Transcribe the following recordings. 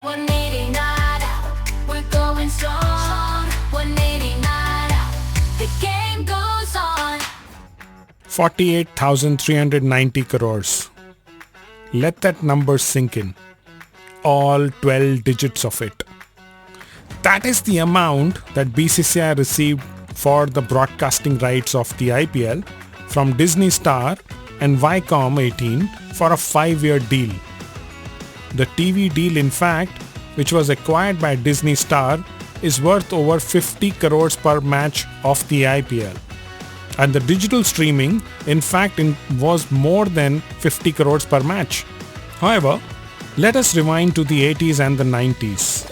180 not out, we're going strong. 180 not out, the game goes on. 48,390 crores. Let that number sink in. All 12 digits of it. That is the amount that BCCI received for the broadcasting rights of the IPL from Disney Star and Viacom 18 for a 5-year deal. The TV deal, in fact, which was acquired by Disney Star, is worth over 50 crores per match of the IPL. And the digital streaming, in fact, was more than 50 crores per match. However, let us rewind to the 80s and the 90s.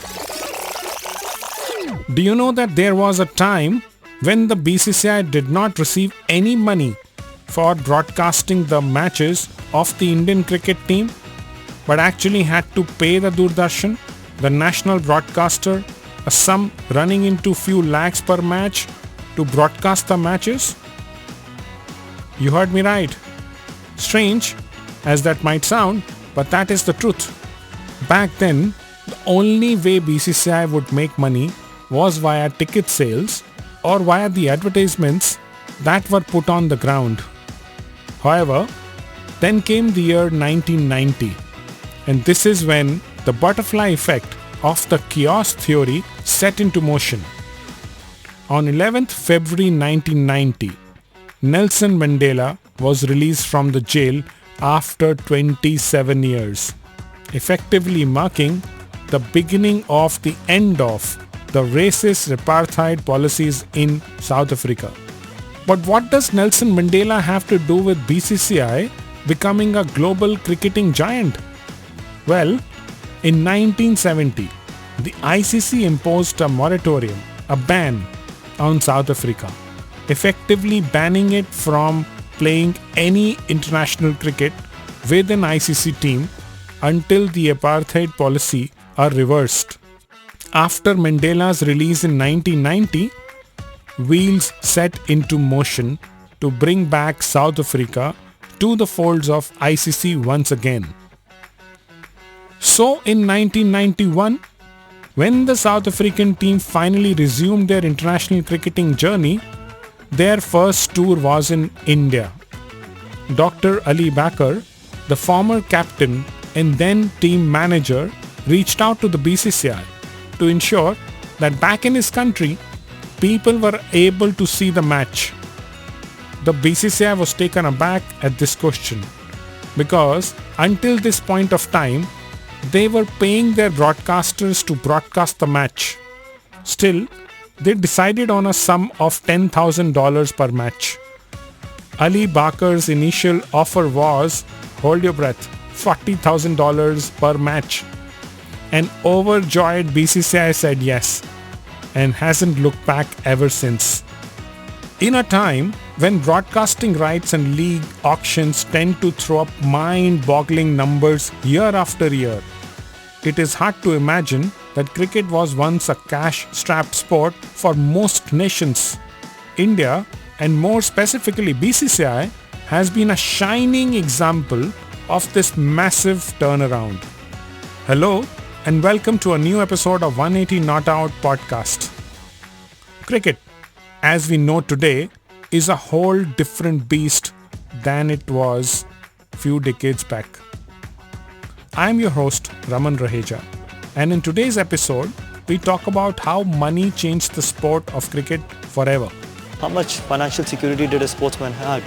Do you know that there was a time when the BCCI did not receive any money for broadcasting the matches of the Indian cricket team, but actually had to pay the Doordarshan, the national broadcaster, a sum running into few lakhs per match to broadcast the matches? You heard me right. Strange as that might sound, but that is the truth. Back then, the only way BCCI would make money was via ticket sales or via the advertisements that were put on the ground. However, then came the year 1990, and this is when the butterfly effect of the chaos theory set into motion. On 11th February 1990, Nelson Mandela was released from the jail after 27 years, effectively marking the beginning of the end of the racist apartheid policies in South Africa. But what does Nelson Mandela have to do with BCCI becoming a global cricketing giant? Well, in 1970, the ICC imposed a moratorium, a ban on South Africa, effectively banning it from playing any international cricket with an ICC team until the apartheid policy are reversed. After Mandela's release in 1990, wheels set into motion to bring back South Africa to the folds of ICC once again. So in 1991, when the South African team finally resumed their international cricketing journey, their first tour was in India. Dr. Ali Bakar, the former captain and then team manager, reached out to the BCCI to ensure that back in his country, people were able to see the match. The BCCI was taken aback at this question because until this point of time, they were paying their broadcasters to broadcast the match. Still, they decided on a sum of $10,000 per match. Ali Bakar's initial offer was, hold your breath, $40,000 per match. An overjoyed BCCI said yes and hasn't looked back ever since. In a time when broadcasting rights and league auctions tend to throw up mind-boggling numbers year after year, it is hard to imagine that cricket was once a cash-strapped sport for most nations. India, and more specifically BCCI, has been a shining example of this massive turnaround. Hello and welcome to a new episode of 180 Not Out podcast. Cricket, as we know today, is a whole different beast than it was a few decades back. I am your host, Raman Raheja, and in today's episode, we talk about how money changed the sport of cricket forever. How much financial security did a sportsman have?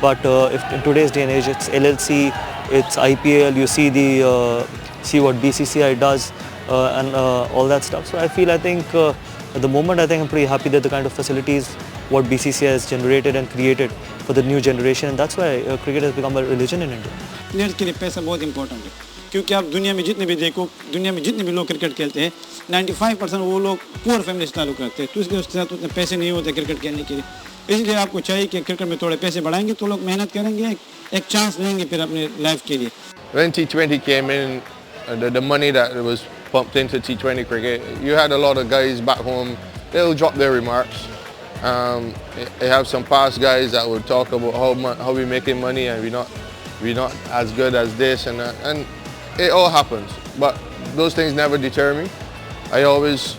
But if in today's day and age, it's LLC, it's IPL, you see what BCCI does and all that stuff. So I think at the moment, I'm pretty happy that the kind of facilities what BCCI has generated and created for the new generation, and that's why cricket has become a religion in India. Players के लिए पैसा बहुत important है, क्योंकि आप दुनिया में जितने भी देखो, दुनिया में जितने भी लोग क्रिकेट खेलते हैं, 95% वो लोग पुअर फैमिली से ताल्लुक़ रखते हैं, तो इसलिए उसके साथ उतने पैसे नहीं होते क्रिकेट खेलने के लिए. इसलिए आपको चाहिए कि क्रिकेट में थोड़े पैसे बढ़ाएंगे तो लोग मेहनत करेंगे, एक चांस लेंगे फिर अपने लाइफ के लिए. When T20 came in, the money that was pumped into T20 cricket, you had a lot of guys back home, they'll drop their remarks. You have some past guys that would talk about how we're making money and we're not as good as this and that, and it all happens. But those things never deter me. I always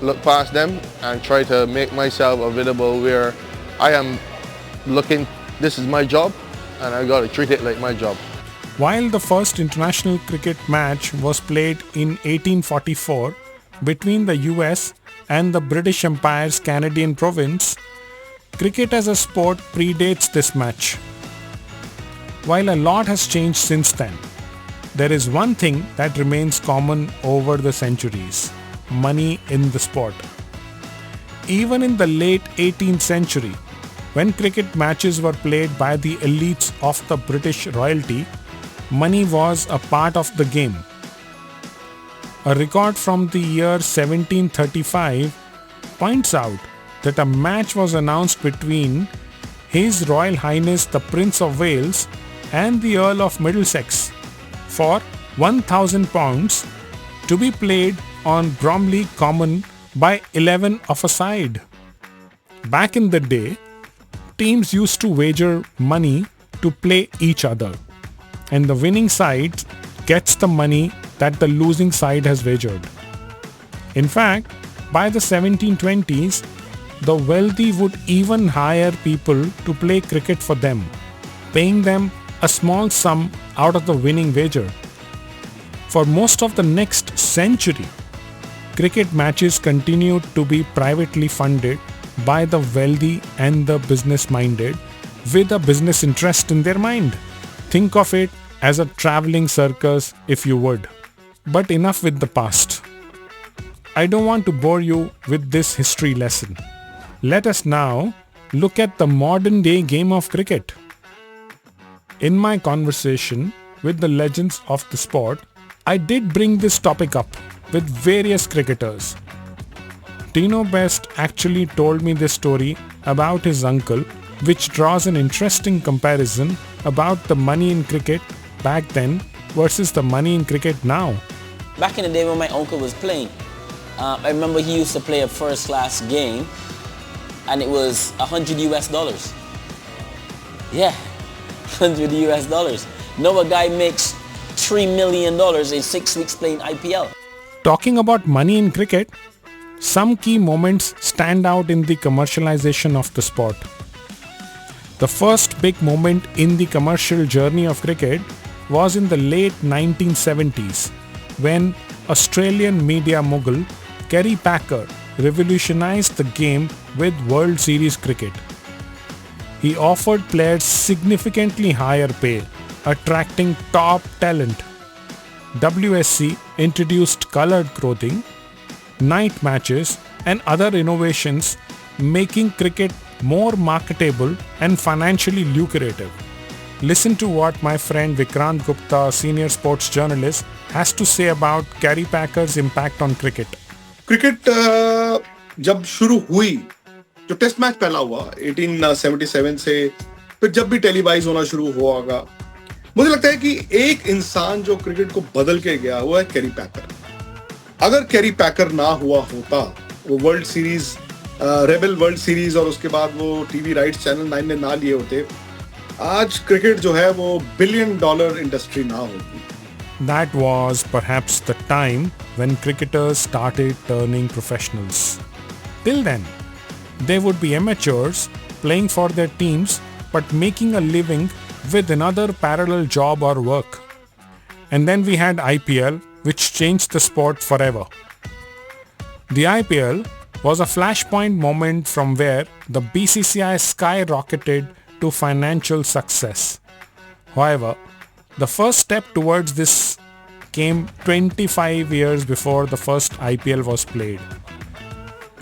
look past them and try to make myself available where I am looking, this is my job and I got to treat it like my job. While the first international cricket match was played in 1844 between the US and the British Empire's Canadian province, cricket as a sport predates this match. While a lot has changed since then, there is one thing that remains common over the centuries: money in the sport. Even in the late 18th century, when cricket matches were played by the elites of the British royalty, money was a part of the game. A record from the year 1735 points out that a match was announced between His Royal Highness the Prince of Wales and the Earl of Middlesex for £1,000 to be played on Bromley Common by 11 of a side. Back in the day, teams used to wager money to play each other, and the winning side gets the money that the losing side has wagered. In fact, by the 1720s, the wealthy would even hire people to play cricket for them, paying them a small sum out of the winning wager. For most of the next century, cricket matches continued to be privately funded by the wealthy and the business-minded with a business interest in their mind. Think of it as a traveling circus if you would. But enough with the past. I don't want to bore you with this history lesson. Let us now look at the modern day game of cricket. In my conversation with the legends of the sport, I did bring this topic up with various cricketers. Tino Best actually told me this story about his uncle, which draws an interesting comparison about the money in cricket back then versus the money in cricket now. Back in the day when my uncle was playing, I remember he used to play a first class game and it was $100. Yeah, $100. Now a guy makes $3 million in 6 weeks playing IPL. Talking about money in cricket, some key moments stand out in the commercialization of the sport. The first big moment in the commercial journey of cricket was in the late 1970s when Australian media mogul Kerry Packer revolutionized the game with World Series cricket. He offered players significantly higher pay, attracting top talent. WSC introduced colored clothing, night matches and other innovations, making cricket more marketable and financially lucrative. Listen to what my friend Vikrant Gupta, senior sports journalist, has to say about Kerry Packer's impact on cricket. Cricket जब शुरू हुई, जो test match पहला हुआ 1877 से, फिर जब भी टेलीवाइज होना शुरू होगा, मुझे लगता है कि एक इंसान जो क्रिकेट को बदल के गया वो है कैरी पैकर. अगर कैरी पैकर ना हुआ होता, वो world series, rebel world series और उसके बाद वो टीवी राइट्स चैनल 9 ने ना लिए होते, आज क्रिकेट जो है वो $1 billion इंडस्ट्री ना होती. That was perhaps the time when cricketers started turning professionals. Till then, they would be amateurs playing for their teams but making a living with another parallel job or work. And then we had IPL, which changed the sport forever. The IPL was a flashpoint moment from where the BCCI skyrocketed to financial success. However, the first step towards this came 25 years before the first IPL was played,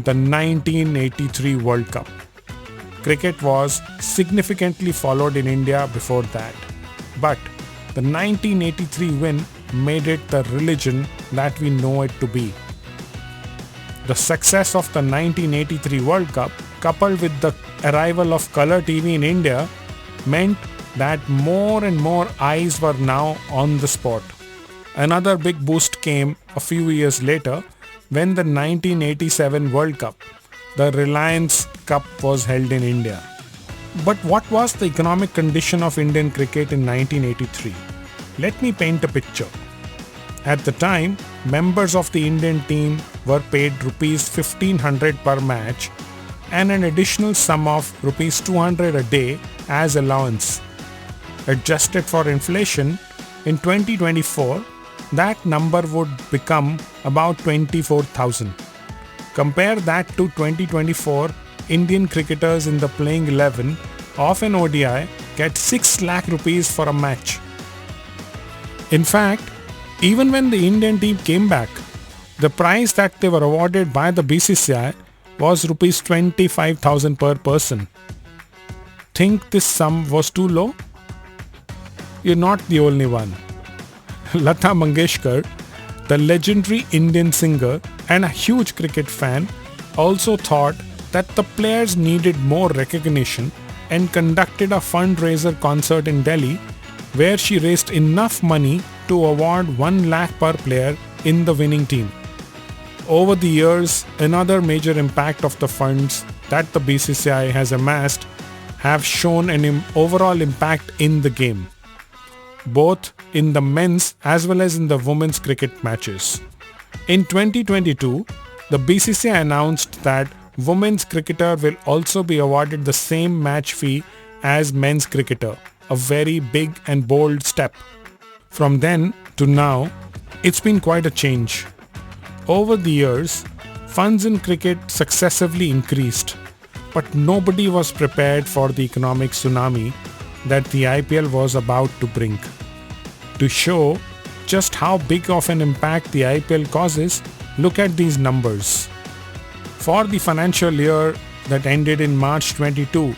the 1983 World Cup. Cricket was significantly followed in India before that, but the 1983 win made it the religion that we know it to be. The success of the 1983 World Cup, coupled with the arrival of color TV in India, meant that more and more eyes were now on the sport. Another big boost came a few years later when the 1987 World Cup, the Reliance Cup, was held in India. But what was the economic condition of Indian cricket in 1983? Let me paint a picture. At the time, members of the Indian team were paid rupees 1500 per match and an additional sum of rupees 200 a day as allowance. Adjusted for inflation, in 2024, that number would become about 24,000. Compare that to 2024, Indian cricketers in the playing 11 of an ODI get 6 lakh rupees for a match. In fact, even when the Indian team came back, the prize that they were awarded by the BCCI was rupees 25,000 per person. Think this sum was too low? You're not the only one. Lata Mangeshkar, the legendary Indian singer and a huge cricket fan, also thought that the players needed more recognition and conducted a fundraiser concert in Delhi where she raised enough money to award 1 lakh per player in the winning team. Over the years, another major impact of the funds that the BCCI has amassed have shown an overall impact in the game, both in the men's as well as in the women's cricket matches. In 2022, the BCCI announced that women's cricketer will also be awarded the same match fee as men's cricketer, a very big and bold step. From then to now, it's been quite a change. Over the years, funds in cricket successively increased, but nobody was prepared for the economic tsunami that the IPL was about to bring. To show just how big of an impact the IPL causes, look at these numbers. For the financial year that ended in March 22,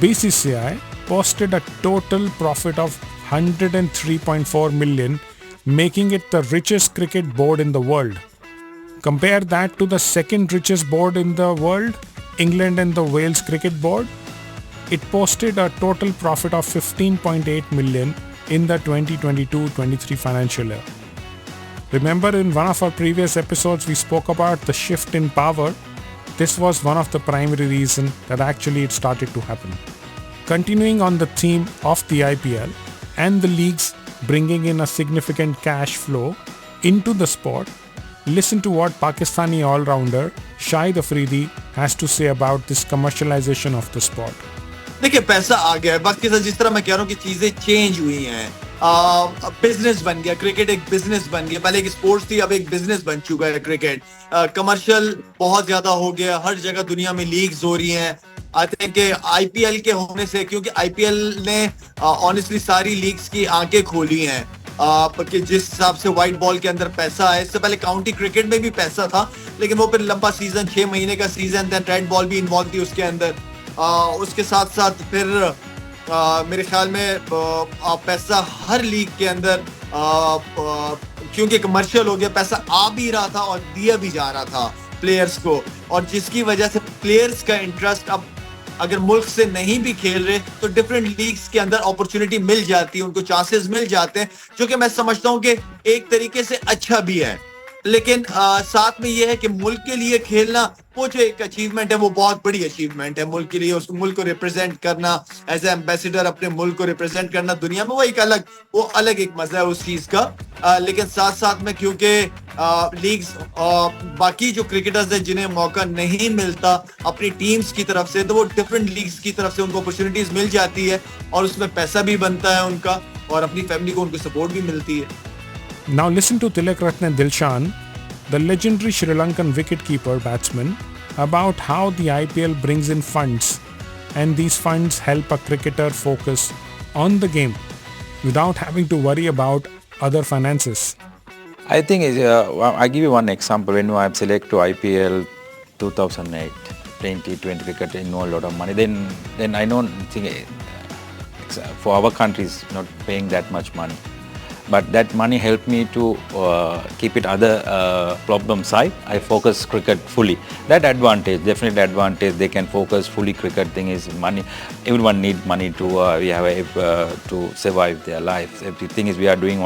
BCCI posted a total profit of 103.4 million, making it the richest cricket board in the world. Compare that to the second richest board in the world, England and the Wales Cricket Board. It posted a total profit of 15.8 million in the 2022-23 financial year. Remember, in one of our previous episodes we spoke about the shift in power. This was one of the primary reasons that actually it started to happen. Continuing on the theme of the IPL and the leagues bringing in a significant cash flow into the sport, listen to what Pakistani all-rounder Shahid Afridi has to say about this commercialization of the sport. देखिए पैसा आ गया है वक्त के साथ जिस तरह मैं कह रहा हूँ कि चीजें चेंज हुई हैं बिजनेस बन गया क्रिकेट एक बिजनेस बन गया पहले एक स्पोर्ट्स थी अब एक बिजनेस बन चुका है क्रिकेट कमर्शियल बहुत ज्यादा हो गया हर जगह दुनिया में लीग्स हो रही हैं आई थिंक आईपीएल के होने से क्योंकि आईपीएल ने ऑनेस्टली सारी लीग्स की आंखें खोली हैं कि जिस हिसाब से व्हाइट बॉल के अंदर पैसा है इससे पहले काउंटी क्रिकेट में भी पैसा था लेकिन वो फिर लंबा सीजन 6 महीने का सीजन देन रेड बॉल भी इन्वॉल्व थी उसके अंदर उसके साथ साथ फिर मेरे ख्याल में पैसा हर लीग के अंदर क्योंकि कमर्शियल हो गया पैसा आ भी रहा था और दिया भी जा रहा था प्लेयर्स को और जिसकी वजह से प्लेयर्स का इंटरेस्ट अब अगर मुल्क से नहीं भी खेल रहे तो डिफरेंट लीग्स के अंदर अपॉर्चुनिटी मिल जाती है उनको चांसेस मिल जाते हैं जो कि मैं समझता हूं कि एक तरीके से अच्छा भी है लेकिन साथ में ये है कि मुल्क के लिए खेलना वो जो एक अचीवमेंट है वो बहुत बड़ी अचीवमेंट है मुल्क के लिए उस मुल्क को रिप्रेजेंट करना एज ए एम्बेसडर अपने मुल्क को रिप्रेजेंट करना दुनिया में वो अलग एक मजा है उस चीज का लेकिन साथ साथ में क्योंकि लीग्स बाकी जो क्रिकेटर्स हैं जिन्हें मौका नहीं मिलता अपनी टीम्स की तरफ से तो वो डिफरेंट लीग्स की तरफ से उनको अपॉर्चुनिटीज मिल जाती है और उसमें पैसा भी बनता है उनका और अपनी फैमिली को उनको सपोर्ट भी मिलती है Now listen to Tilak Ratne Dilshan, the legendary Sri Lankan wicketkeeper batsman, about how the IPL brings in funds and these funds help a cricketer focus on the game without having to worry about other finances. I think I give you one example. When I select to IPL 2008, 2020 cricket, I know a lot of money. Then I don't think for our countries not paying that much money. But that money helped me to keep it other problem side. I focus cricket fully. That advantage, definitely advantage. They can focus fully cricket thing is money. Everyone need money to to survive their lives. The thing is we are doing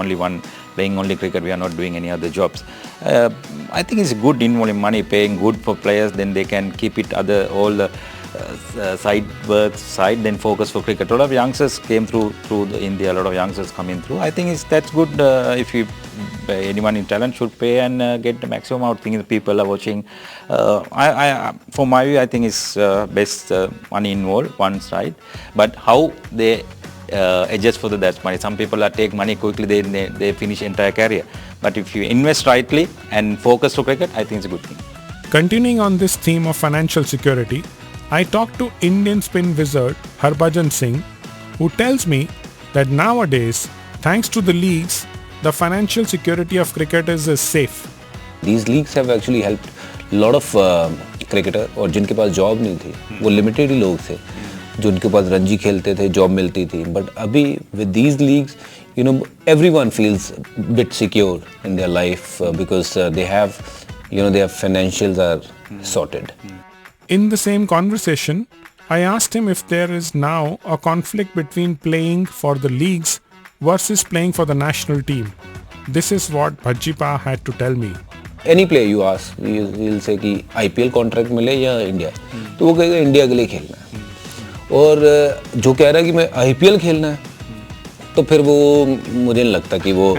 playing only cricket. We are not doing any other jobs. I think it's good involving money, paying good for players. Then they can keep it all the side work side, then focus for cricket. A lot of youngsters came through India. A lot of youngsters coming through. I think that's good. If you anyone in talent should pay and get the maximum out. Things people are watching. For my view, I think it's best money involved one side, but how they adjust for that money. Some people take money quickly, they finish entire career. But if you invest rightly and focus to cricket, I think it's a good thing. Continuing on this theme of financial security, I talked to Indian spin wizard Harbhajan Singh, who tells me that nowadays, thanks to the leagues, the financial security of cricketers is safe. These leagues have actually helped a lot of cricketer और जिनके पास job नहीं थी वो limited ही लोग थे जो उनके पास रणजी खेलते थे जॉब मिलती थी बट अभी with these leagues you know everyone feels bit secure in their life because they have their financials are sorted. In the same conversation, I asked him if there is now a conflict between playing for the leagues versus playing for the national team. This is what Bhajipa had to tell me. Any player you ask, he'll say कि IPL contract मिले या India, तो वो कहेगा India के लिए खेलना है. और जो कह रहा है कि मैं IPL खेलना है, तो फिर वो मुझे नहीं लगता कि वो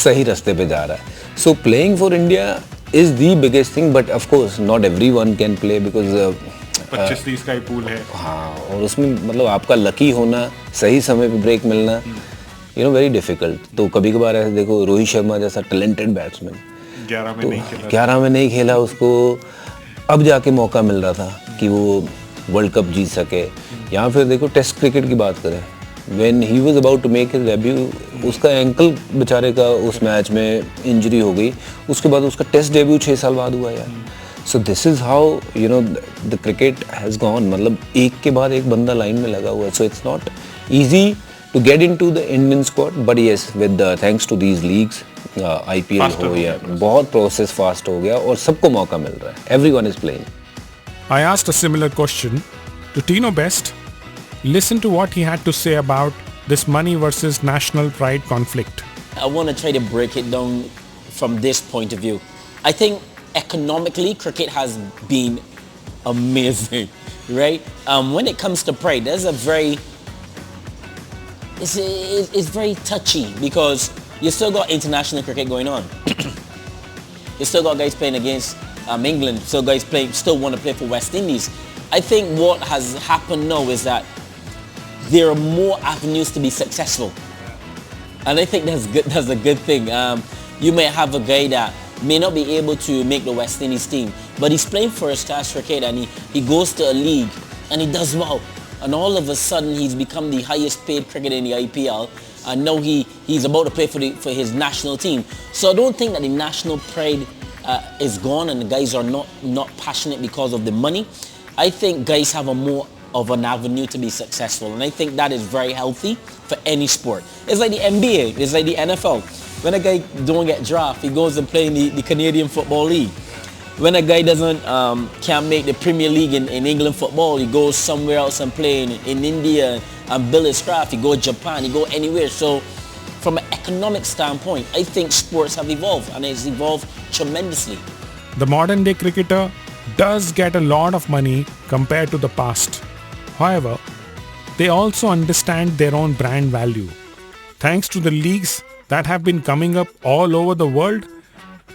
सही रास्ते पे जा रहा है. So playing for India is the biggest thing, but of course not everyone can play because 25-30 का ही पूल है. हाँ, और उसमें मतलब आपका लकी होना, सही समय पे ब्रेक मिलना, very difficult. तो कभी कभार ऐसे देखो रोहित शर्मा जैसा talented batsman 11 में नहीं खेला उसको अब जाके मौका मिल रहा था कि वो वर्ल्ड कप जीत सके. यहाँ फिर देखो टेस्ट क्रिकेट की बात करें, when he was about to make his debut, उसका एंकल बेचारे का उस मैच में इंजरी हो गई, उसके बाद उसका टेस्ट डेब्यू 6 साल बाद हुआ यार. So this is how the cricket has gone. मतलब एक के बाद एक बंदा लाइन में लगा हुआ है. So it's not easy to get into the Indian squad, but yes, with thanks to these leagues, IPL हो या बहुत process fast हो गया और सबको मौका मिल रहा है. Everyone is playing. I asked a similar question to Tino Best. Listen to what he had to say about this money versus national pride conflict. I want to try to break it down from this point of view. I think economically, cricket has been amazing, right? When it comes to pride, there's a very, it's very touchy because you still got international cricket going on. You still got guys playing against England, still guys still want to play for West Indies. I think what has happened now is that there are more avenues to be successful. And I think that's good. That's a good thing. You may have a guy that may not be able to make the West Indies team, but he's playing first-class cricket and he goes to a league and he does well. And all of a sudden he's become the highest paid cricketer in the IPL, and now he's about to play for his national team. So I don't think that the national pride is gone and the guys are not passionate because of the money. I think guys have a more of an avenue to be successful, and I think that is very healthy for any sport. It's like the NBA, it's like the NFL. When a guy don't get drafted, he goes and play in the Canadian Football League. When a guy can't make the Premier League in England football, he goes somewhere else and play in India and build his craft. He go to Japan, he go anywhere. So from an economic standpoint, I think sports have evolved, and it's evolved tremendously. The modern day cricketer does get a lot of money compared to the past. However, they also understand their own brand value. Thanks to the leagues that have been coming up all over the world,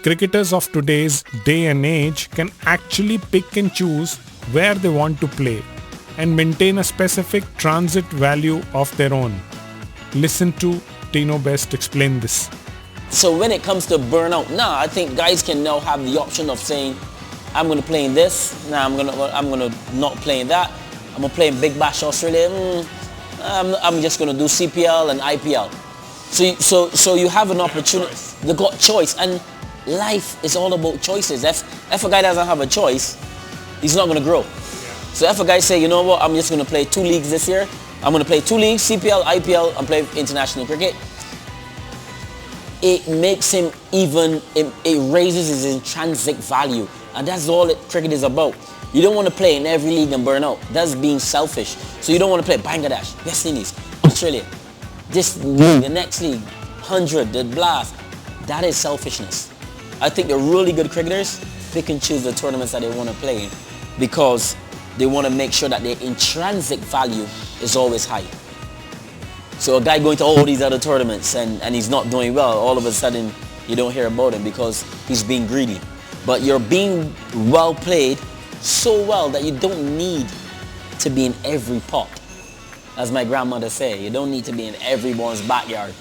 cricketers of today's day and age can actually pick and choose where they want to play and maintain a specific transit value of their own. Listen to Tino Best explain this. So when it comes to burnout, I think guys can now have the option of saying, I'm going to play in this, I'm going to not play in that. I'm going to play in Big Bash Australia. I'm just going to do CPL and IPL. So you have an opportunity. You got choice, and life is all about choices. If a guy doesn't have a choice, he's not going to grow. So if a guy say, you know what, I'm just going to play 2 leagues this year. I'm going to play 2 leagues, CPL, IPL, and play international cricket. It makes him it raises his intrinsic value. And that's all cricket is about. You don't want to play in every league and burn out. That's being selfish. So you don't want to play Bangladesh, West Indies, Australia, this league, the next league, 100, the blast. That is selfishness. I think the really good cricketers pick and choose the tournaments that they want to play in, because they want to make sure that their intrinsic value is always high. So a guy going to all these other tournaments and he's not doing well, all of a sudden you don't hear about him because he's being greedy. But you're being well played so well that you don't need to be in every pot. As my grandmother say, you don't need to be in everyone's backyard.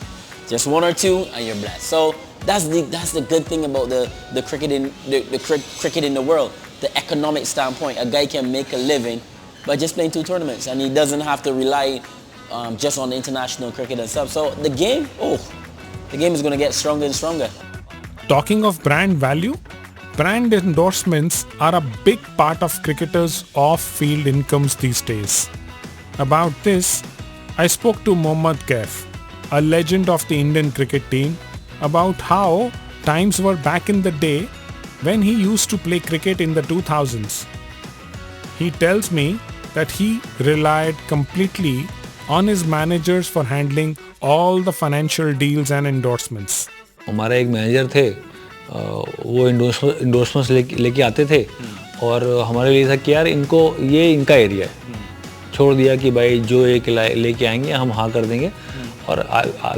Just one or two and you're blessed. So that's the good thing about the cricket in the world. The economic standpoint, a guy can make a living by just playing 2 tournaments and he doesn't have to rely just on international cricket and stuff. So the game is going to get stronger and stronger. Talking of brand value, brand endorsements are a big part of cricketers' off-field incomes these days. About this, I spoke to Mohammad Kaif, a legend of the Indian cricket team, about how times were back in the day when he used to play cricket in the 2000s. He tells me that he relied completely on his managers for handling all the financial deals and endorsements. हमारा एक manager थे, वो endorsements लेके आते थे और हमारे लिए था कि यार ये इनका एरिया है, छोड़ दिया कि भाई जो एक लेके आएंगे हम हाँ कर देंगे. और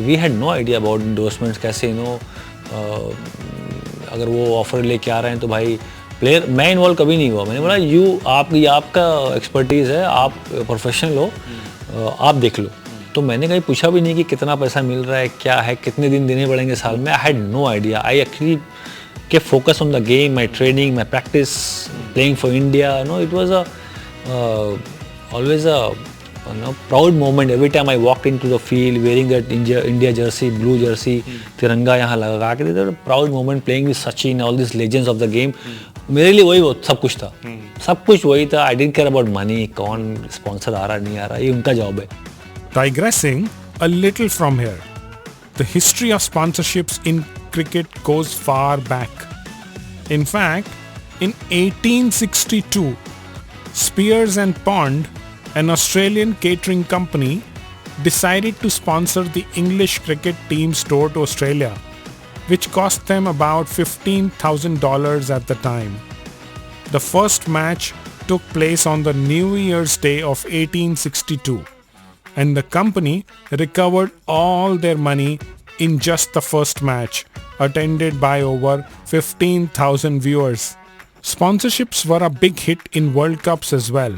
we had no idea about endorsements कैसे अगर वो ऑफर लेके आ रहे हैं तो भाई प्लेयर, मैं इन्वॉल्व कभी नहीं हुआ. मैंने बोला आपका एक्सपर्टीज़ है, आप प्रोफेशनल हो, आप देख लो. तो मैंने कहीं पूछा भी नहीं कि कितना पैसा मिल रहा है, क्या है, कितने दिन देने पड़ेंगे साल में. I had no idea. I actually kept focus on the game, my training, my practice, playing for India. It was always a proud moment every time I walked into the field wearing that India jersey, blue jersey, तिरंगा यहाँ लगा के. It was a proud moment playing with Sachin, all these legends of the game. मेरे लिए वही सब कुछ था, सब कुछ वही था. I didn't care about money, कौन sponsor आ रहा नहीं आ रहा, ये उनका जॉब है. Digressing a little from here, the history of sponsorships in cricket goes far back. In fact, in 1862, Spears and Pond, an Australian catering company, decided to sponsor the English cricket team's tour to Australia, which cost them about $15,000 at the time. The first match took place on the New Year's Day of 1862, and the company recovered all their money in just the first match, attended by over 15,000 viewers. Sponsorships were a big hit in World Cups as well,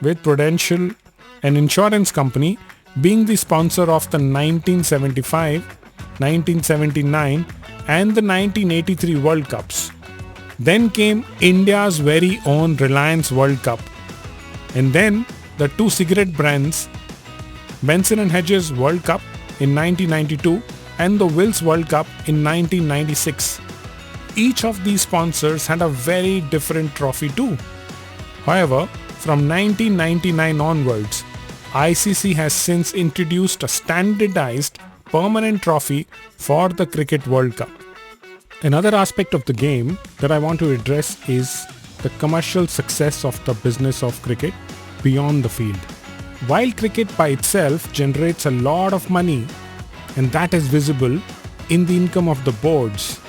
with Prudential, an insurance company, being the sponsor of the 1975, 1979 and the 1983 World Cups. Then came India's very own Reliance World Cup, and then the 2 cigarette brands, Benson and Hedges World Cup in 1992 and the Wills World Cup in 1996. Each of these sponsors had a very different trophy too. However, from 1999 onwards, ICC has since introduced a standardized permanent trophy for the Cricket World Cup. Another aspect of the game that I want to address is the commercial success of the business of cricket beyond the field. While cricket by itself generates a lot of money, and that is visible in the income of the boards,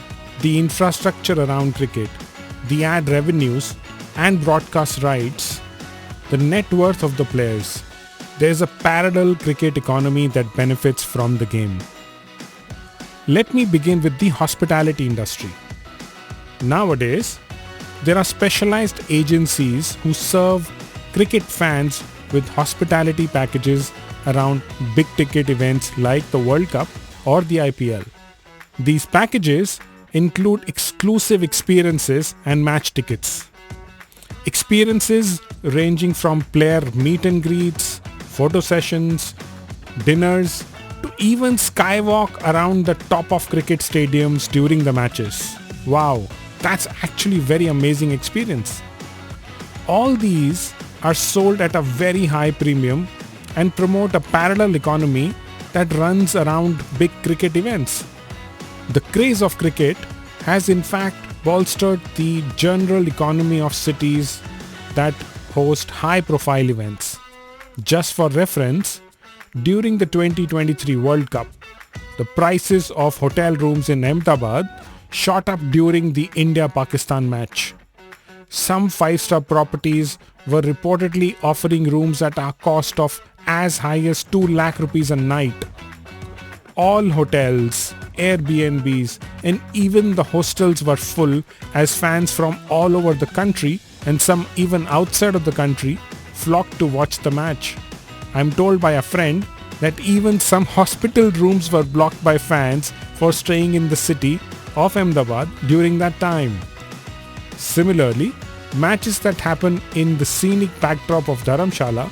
the infrastructure around cricket, the ad revenues and broadcast rights, the net worth of the players, there is a parallel cricket economy that benefits from the game. Let me begin with the hospitality industry. Nowadays, there are specialized agencies who serve cricket fans with hospitality packages around big ticket events like the World Cup or the IPL. These packages include exclusive experiences and match tickets. Experiences ranging from player meet and greets, photo sessions, dinners, to even skywalk around the top of cricket stadiums during the matches. Wow, that's actually very amazing experience. All these are sold at a very high premium and promote a parallel economy that runs around big cricket events. The craze of cricket has in fact bolstered the general economy of cities that host high-profile events. Just for reference, during the 2023 World Cup, the prices of hotel rooms in Ahmedabad shot up during the India-Pakistan match. Some 5-star properties were reportedly offering rooms at a cost of as high as 2 lakh rupees a night. All hotels, Airbnbs, and even the hostels were full as fans from all over the country and some even outside of the country flocked to watch the match. I'm told by a friend that even some hospital rooms were blocked by fans for staying in the city of Ahmedabad during that time. Similarly, matches that happen in the scenic backdrop of Dharamshala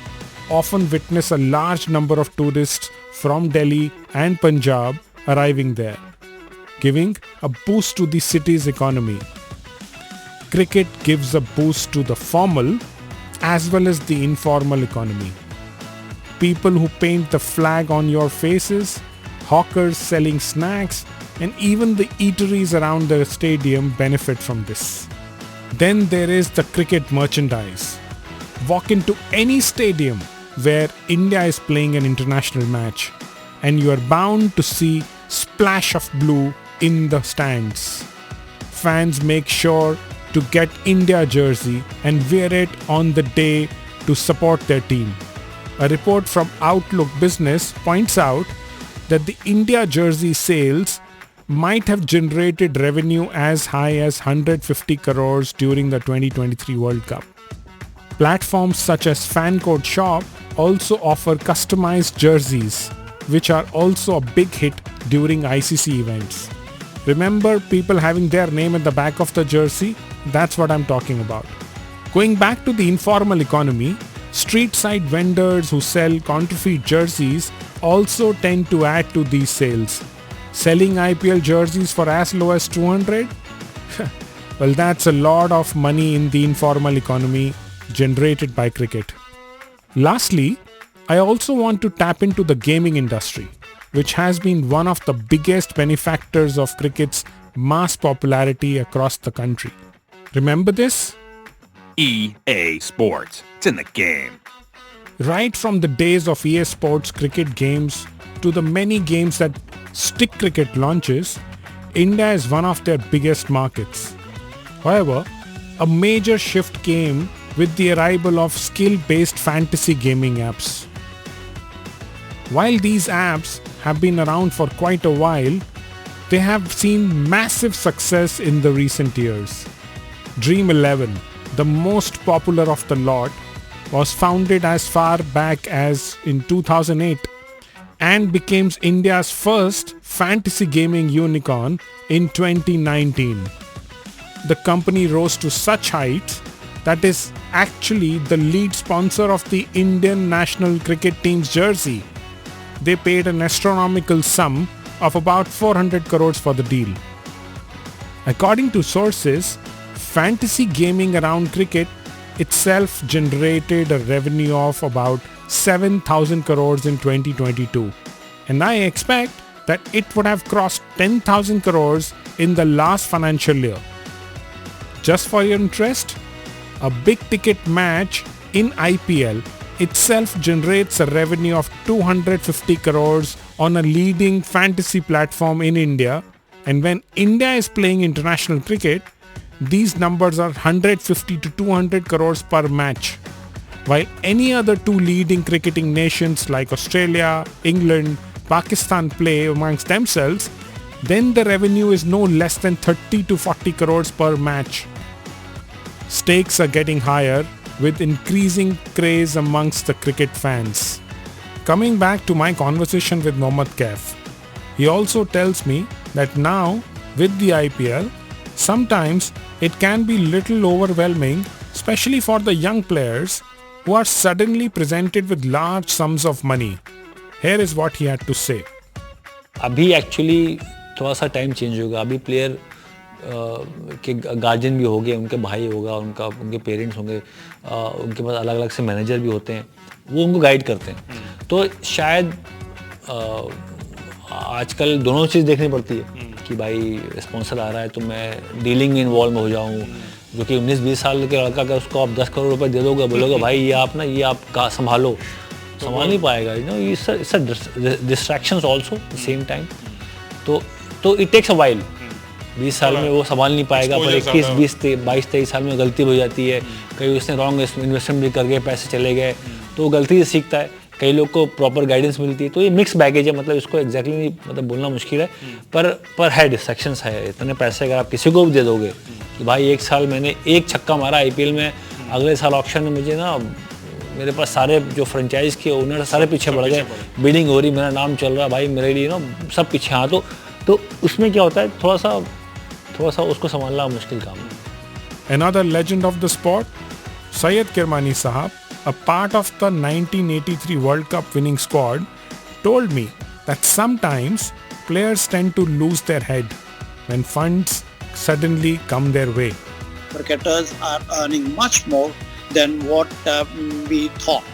often witness a large number of tourists from Delhi and Punjab arriving there, giving a boost to the city's economy. Cricket gives a boost to the formal as well as the informal economy. People who paint the flag on your faces, hawkers selling snacks, and even the eateries around the stadium benefit from this. Then there is the cricket merchandise. Walk into any stadium where India is playing an international match and you are bound to see splash of blue in the stands. Fans make sure to get India jersey and wear it on the day to support their team. A report from Outlook Business points out that the India jersey sales might have generated revenue as high as 150 crores during the 2023 World Cup. Platforms such as Fancode Shop also offer customized jerseys, which are also a big hit during ICC events. Remember people having their name at the back of the jersey? That's what I'm talking about. Going back to the informal economy, street side vendors who sell counterfeit jerseys also tend to add to these sales. Selling IPL jerseys for as low as 200? Well, that's a lot of money in the informal economy generated by cricket. Lastly, I also want to tap into the gaming industry, which has been one of the biggest benefactors of cricket's mass popularity across the country. Remember this? EA Sports. It's in the game. Right from the days of EA Sports cricket games to the many games that Stick Cricket launches, India is one of their biggest markets. However, a major shift came with the arrival of skill-based fantasy gaming apps. While these apps have been around for quite a while, they have seen massive success in the recent years. Dream 11, the most popular of the lot, was founded as far back as in 2008 and became India's first fantasy gaming unicorn in 2019. The company rose to such heights that is actually the lead sponsor of the Indian national cricket team's jersey. They paid an astronomical sum of about 400 crores for the deal. According to sources, fantasy gaming around cricket itself generated a revenue of about 7,000 crores in 2022, and I expect that it would have crossed 10,000 crores in the last financial year. Just for your interest, a big ticket match in IPL itself generates a revenue of 250 crores on a leading fantasy platform in India, and when India is playing international cricket, these numbers are 150 to 200 crores per match. While any other two leading cricketing nations like Australia, England, Pakistan play amongst themselves, then the revenue is no less than 30 to 40 crores per match. Stakes are getting higher with increasing craze amongst the cricket fans. Coming back to my conversation with Mohammad Kaif, he also tells me that now with the IPL, sometimes it can be little overwhelming, especially for the young players who are suddenly presented with large sums of money. Here is what he had to say. अभी actually थोड़ा सा time change होगा. अभी player के guardian भी हो गए, उनके भाई होगा, उनके पेरेंट्स होंगे, उनके पास अलग अलग से मैनेजर भी होते हैं, वो उनको गाइड करते हैं. तो शायद आजकल दोनों चीज़ देखनी पड़ती है कि भाई स्पॉन्सर आ रहा है तो मैं डीलिंग में इन्वॉल्व हो जाऊँ. जो कि 19-20 साल के लड़का का उसको आप 10 करोड़ रुपए दे दोगे, बोलोगे भाई ये आप संभाल नहीं पाएगा. It's distractions also the same time. तो इट टेक्स अ वाइल. 20 साल में वो संभाल नहीं पाएगा, पर 21, 20, 22, 23 साल में गलती हो जाती है, कहीं उसने रॉन्ग इन्वेस्टमेंट भी कर गए, पैसे चले गए, तो वो गलती से सीखता है। कई लोग को प्रॉपर गाइडेंस मिलती है, तो ये मिक्स बैगेज है, मतलब इसको एग्जैक्टली नहीं मतलब बोलना मुश्किल है, पर हेड सेक्शंस है। इतने पैसे अगर आप किसी को भी दे दोगे कि भाई 1 साल मैंने 1 छक्का मारा IPL में, अगले साल ऑक्शन में मुझे ना मेरे पास सारे जो फ्रेंचाइज के ओनर सारे पीछे बढ़ गए, बिडिंग हो रही, मेरा नाम चल रहा, भाई मेरे लिए सब पीछे। हाँ, तो उसमें क्या होता है, थोड़ा सा उसको संभालना मुश्किल काम है। Another legend of the sport, Syed Kirmani Sahab, a part of the 1983 World Cup winning squad, told me that sometimes players tend to lose their head when funds suddenly come their way. Cricketers are earning much more than what we thought,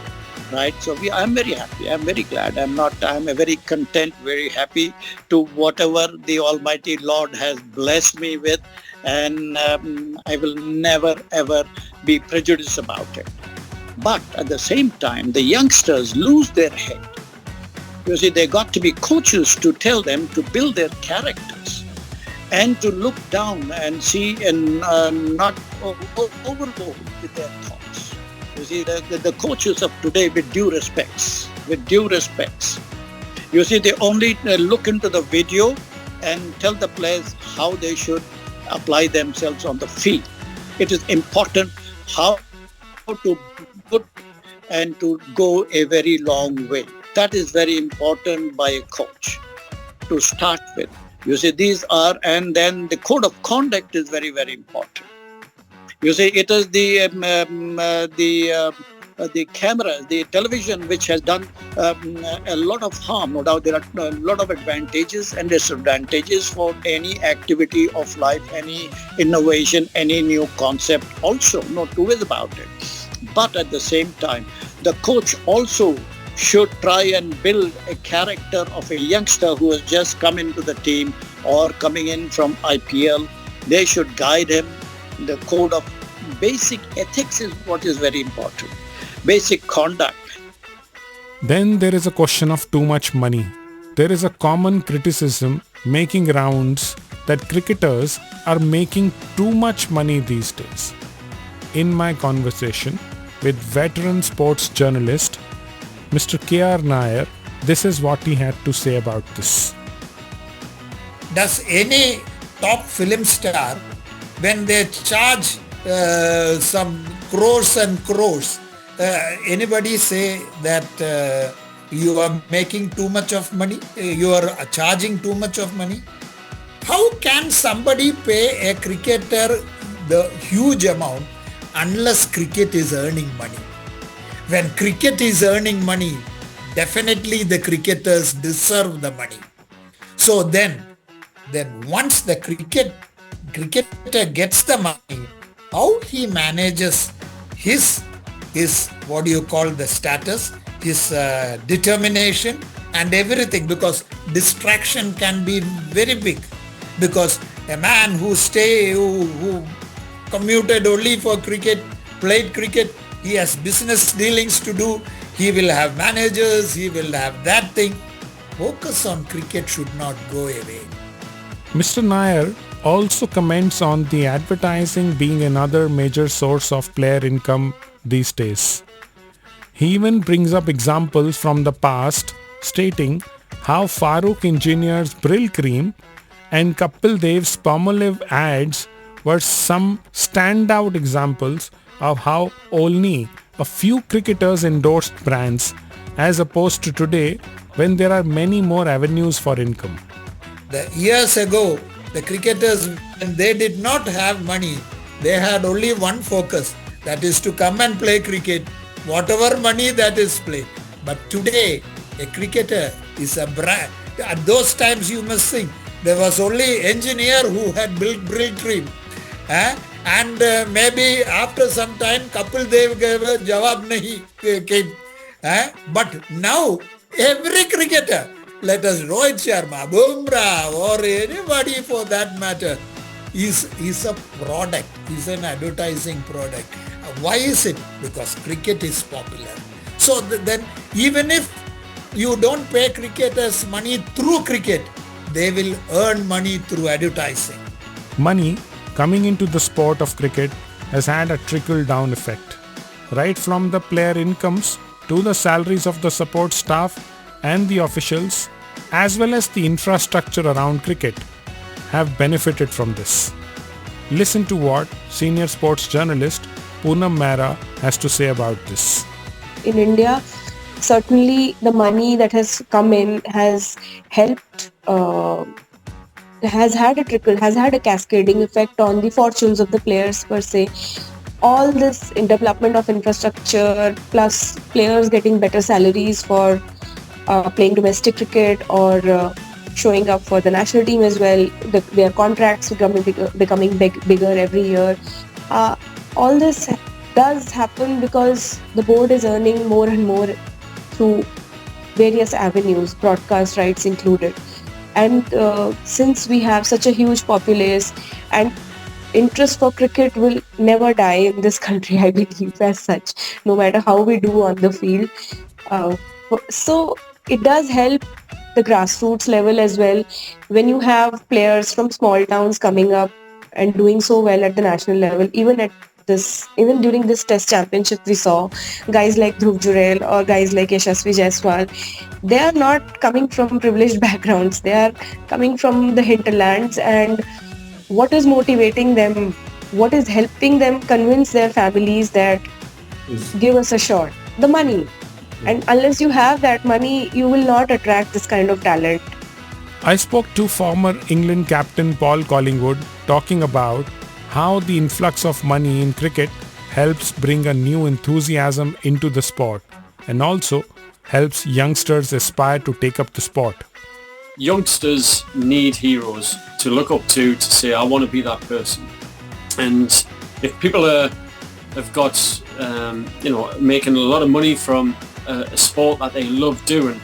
right? So I'm very happy. I'm very glad. I'm very content, very happy to whatever the Almighty Lord has blessed me with, and I will never ever be prejudiced about it. But at the same time, the youngsters lose their head. You see, they got to be coaches to tell them to build their characters and to look down and see and not overload with their thoughts. You see, the coaches of today, with due respects, you see, they only look into the video and tell the players how they should apply themselves on the field. It is important how to put and to go a very long way. That is very important by a coach to start with. You see, these are, and then the code of conduct is very, very important. You see, it is the cameras, the television, which has done a lot of harm. No doubt there are a lot of advantages and disadvantages for any activity of life, any innovation, any new concept also, no two ways about it. But at the same time, the coach also should try and build a character of a youngster who has just come into the team or coming in from IPL. They should guide him. The code of basic ethics is what is very important. Basic conduct. Then there is a question of too much money. There is a common criticism making rounds that cricketers are making too much money these days. In my conversation with veteran sports journalist Mr. K.R. Nair, this is what he had to say about this. Does any top film star, when they charge some crores and crores, anybody say that you are making too much of money, you are charging too much of money? How can somebody pay a cricketer the huge amount unless cricket is earning money? When cricket is earning money, definitely the cricketers deserve the money. So then once the cricketer gets the money, how he manages his what do you call the status, his determination and everything, because distraction can be very big. Because a man who commuted only for cricket, played cricket, he has business dealings to do, he will have managers, he will have that thing. Focus on cricket should not go away. Mr. Nair also comments on the advertising being another major source of player income these days. He even brings up examples from the past, stating how Farooq Engineer's Brill Cream and Kapil Dev's Palmolive ads were some standout examples of how only a few cricketers endorsed brands, as opposed to today when there are many more avenues for income. The years ago, the cricketers, when they did not have money, they had only one focus, that is to come and play cricket, whatever money that is played. But today, a cricketer is a brand. At those times, you must think, there was only engineer who had built Brill Cream. And maybe after some time, Kapil Dev gave a jawab nahi came. But now, every cricketer, let us Rohit Sharma, Bumrah or anybody for that matter, is a product, is an advertising product. Why is it? Because cricket is popular. So then even if you don't pay cricketers money through cricket, they will earn money through advertising. Money coming into the sport of cricket has had a trickle-down effect, right from the player incomes to the salaries of the support staff and the officials, as well as the infrastructure around cricket, have benefited from this. Listen to what senior sports journalist Poonam Mehra has to say about this. In India, certainly the money that has come in has helped, has had a cascading effect on the fortunes of the players per se. All this in development of infrastructure plus players getting better salaries for playing domestic cricket or showing up for the national team as well. Their contracts becoming bigger every year. All this does happen because the board is earning more and more through various avenues, broadcast rights included. And since we have such a huge populace and interest for cricket will never die in this country, I believe, as such, no matter how we do on the field. So it does help the grassroots level as well. When you have players from small towns coming up and doing so well at the national level, even during this test championship we saw guys like Dhruv Jurel or guys like Yashasvi Jaiswal, they are not coming from privileged backgrounds, they are coming from the hinterlands, and what is motivating them, what is helping them convince their families that give us a shot? The money. And unless you have that money, you will not attract this kind of talent. I spoke to former England captain Paul Collingwood talking about how the influx of money in cricket helps bring a new enthusiasm into the sport and also helps youngsters aspire to take up the sport. Youngsters need heroes to look up to say, I want to be that person. And if people have got, making a lot of money from a sport that they love doing,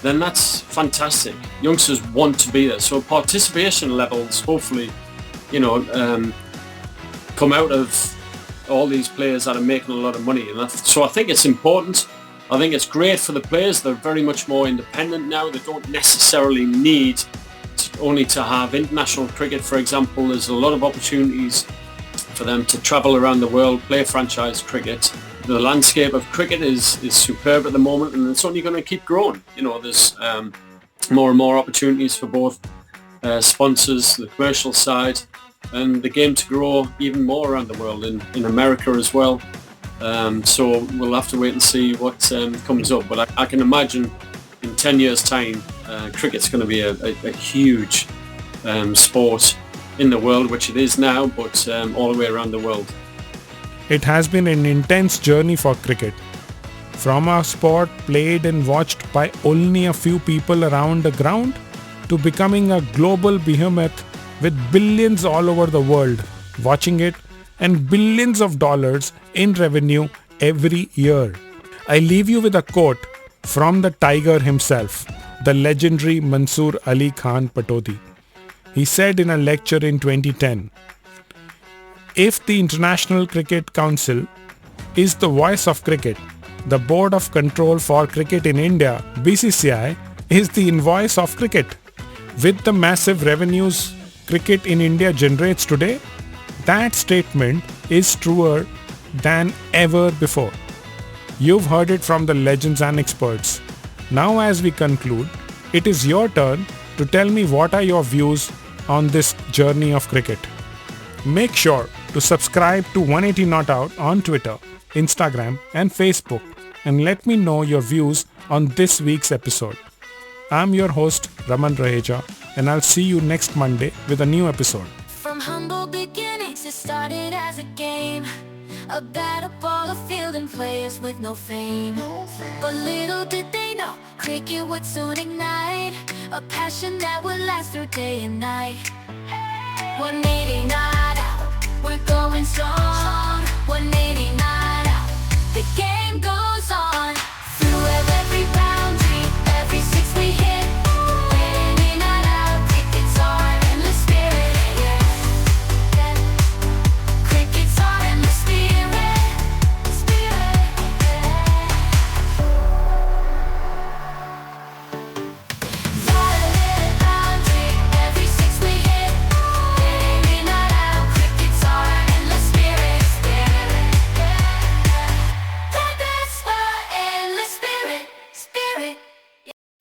then that's fantastic. Youngsters want to be there. So participation levels, hopefully, come out of all these players that are making a lot of money. And so I think it's important. I think it's great for the players. They're very much more independent now. They don't necessarily need only to have international cricket, for example. There's a lot of opportunities for them to travel around the world, play franchise cricket. The landscape of cricket is superb at the moment, and it's only going to keep growing. There's more and more opportunities for both sponsors, the commercial side, and the game to grow even more around the world, in America as well. So we'll have to wait and see what comes up. But I can imagine in 10 years' time, cricket's going to be a huge sport in the world, which it is now, but all the way around the world. It has been an intense journey for cricket. From a sport played and watched by only a few people around the ground to becoming a global behemoth with billions all over the world watching it and billions of dollars in revenue every year. I leave you with a quote from the Tiger himself, the legendary Mansoor Ali Khan Patodi. He said in a lecture in 2010, "If the International Cricket Council is the voice of cricket, the Board of Control for Cricket in India, BCCI, is the invoice of cricket. With the massive revenues cricket in India generates today, that statement is truer than ever before." You've heard it from the legends and experts. Now as we conclude, it is your turn to tell me what are your views on this journey of cricket. Make sure to subscribe to 180 Not Out on Twitter, Instagram and Facebook, and let me know your views on this week's episode. I'm your host Raman Raheja, and I'll see you next Monday with a new episode. From humble beginnings, it started as a game. A battle ball, a field and players with no fame. But little did they know, cricket would soon ignite a passion that would last through day and night. 180 not out, we're going strong. 180 not out, the game goes